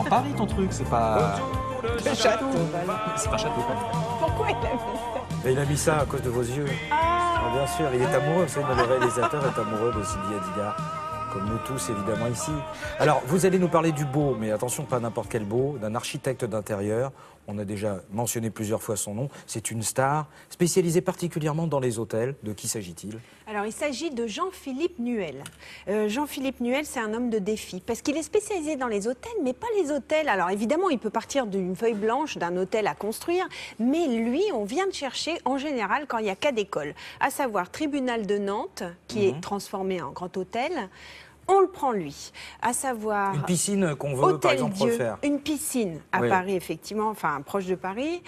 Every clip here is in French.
dans Paris ton truc, c'est pas... Château. C'est pas Château. Pourquoi il a mis ça? Et il a mis ça à cause de vos yeux. Ah, bien sûr, il est amoureux, vous savez, le réalisateur est amoureux de Sylvie Hadida, comme nous tous évidemment ici. Alors, vous allez nous parler du beau, mais attention, pas n'importe quel beau, d'un architecte d'intérieur. On a déjà mentionné plusieurs fois son nom. C'est une star, spécialisée particulièrement dans les hôtels. De qui s'agit-il? Alors, il s'agit de Jean-Philippe Nuel. Jean-Philippe Nuel, c'est un homme de défi, parce qu'il est spécialisé dans les hôtels, mais pas les hôtels. Alors, évidemment, il peut partir d'une feuille blanche d'un hôtel à construire, mais lui, on vient de chercher, en général, quand il n'y a qu'à d'école, à savoir Tribunal de Nantes, qui est transformé en grand hôtel. On le prend lui, à savoir... Une piscine qu'on veut, par exemple, refaire. Une piscine à Paris, effectivement, enfin, proche de Paris.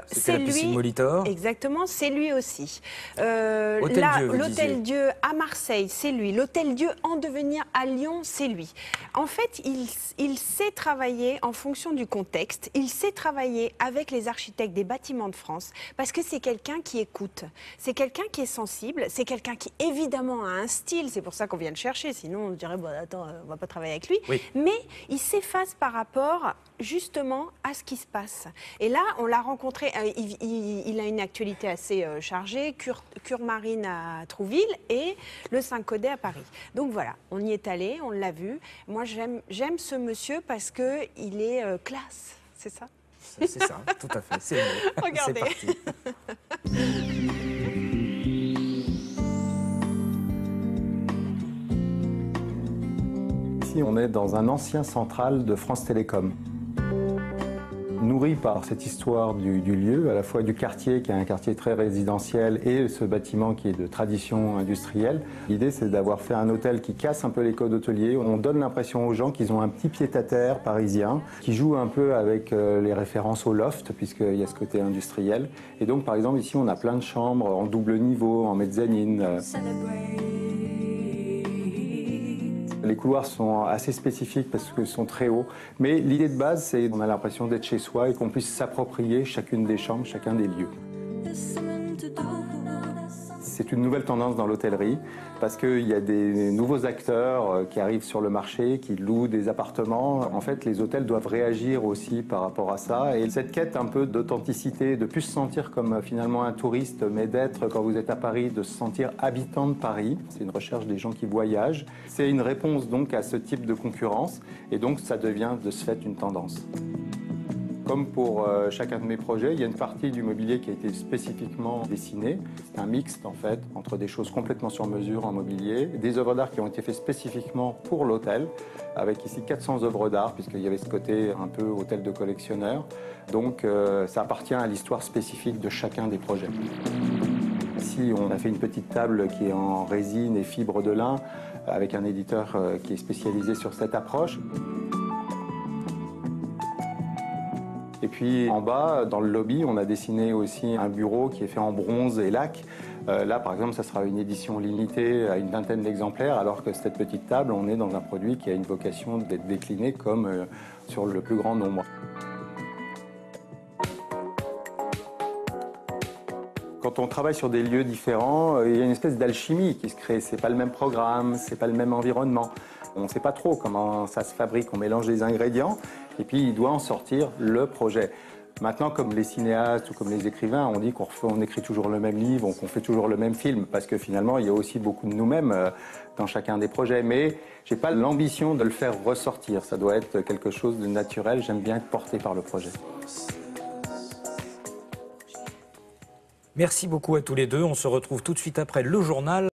C'est la piscine Molitor. Exactement, c'est lui aussi. L'Hôtel Dieu à Marseille, c'est lui. L'Hôtel Dieu en devenir à Lyon, c'est lui. En fait, il sait travailler en fonction du contexte. Il sait travailler avec les architectes des bâtiments de France, parce que c'est quelqu'un qui écoute. C'est quelqu'un qui est sensible. C'est quelqu'un qui, évidemment, a un style. C'est pour ça qu'on vient le chercher, sinon on dirait, bon, attends, on va pas travailler avec lui. Oui. Mais il s'efface par rapport justement à ce qui se passe. Et là, on l'a rencontré, il a une actualité assez chargée, Cure Marine à Trouville et le 5 Codet à Paris. Donc voilà, on y est allé, on l'a vu. Moi, j'aime ce monsieur parce qu'il est classe, c'est ça? C'est ça, tout à fait, c'est le mot. Regardez. C'est parti. On est dans un ancien central de France Télécom. Nourri par cette histoire du lieu, à la fois du quartier qui est un quartier très résidentiel et ce bâtiment qui est de tradition industrielle. L'idée c'est d'avoir fait un hôtel qui casse un peu les codes hôteliers. On donne l'impression aux gens qu'ils ont un petit pied-à-terre parisien qui joue un peu avec les références au loft puisqu'il y a ce côté industriel. Et donc par exemple ici on a plein de chambres en double niveau, en mezzanine. Les couloirs sont assez spécifiques parce qu'ils sont très hauts. Mais l'idée de base, c'est qu'on a l'impression d'être chez soi et qu'on puisse s'approprier chacune des chambres, chacun des lieux. C'est une nouvelle tendance dans l'hôtellerie parce qu'il y a des nouveaux acteurs qui arrivent sur le marché, qui louent des appartements. En fait, les hôtels doivent réagir aussi par rapport à ça. Et cette quête un peu d'authenticité, de plus se sentir comme finalement un touriste, mais d'être, quand vous êtes à Paris, de se sentir habitant de Paris. C'est une recherche des gens qui voyagent. C'est une réponse donc à ce type de concurrence. Et donc, ça devient de ce fait une tendance. Comme pour chacun de mes projets, il y a une partie du mobilier qui a été spécifiquement dessinée. C'est un mixte en fait entre des choses complètement sur mesure en mobilier, des œuvres d'art qui ont été faites spécifiquement pour l'hôtel, avec ici 400 œuvres d'art puisqu'il y avait ce côté un peu hôtel de collectionneur. Donc ça appartient à l'histoire spécifique de chacun des projets. Ici, on a fait une petite table qui est en résine et fibre de lin avec un éditeur qui est spécialisé sur cette approche. Et puis en bas, dans le lobby, on a dessiné aussi un bureau qui est fait en bronze et lac. Là, par exemple, ça sera une édition limitée à une vingtaine d'exemplaires, alors que cette petite table, on est dans un produit qui a une vocation d'être décliné comme sur le plus grand nombre. Quand on travaille sur des lieux différents, il y a une espèce d'alchimie qui se crée. C'est pas le même programme, c'est pas le même environnement. On ne sait pas trop comment ça se fabrique, on mélange les ingrédients et puis il doit en sortir le projet. Maintenant, comme les cinéastes ou comme les écrivains, on dit qu'on écrit toujours le même livre, qu'on fait toujours le même film, parce que finalement, il y a aussi beaucoup de nous-mêmes dans chacun des projets. Mais je n'ai pas l'ambition de le faire ressortir. Ça doit être quelque chose de naturel. J'aime bien être porté par le projet. Merci beaucoup à tous les deux. On se retrouve tout de suite après le journal.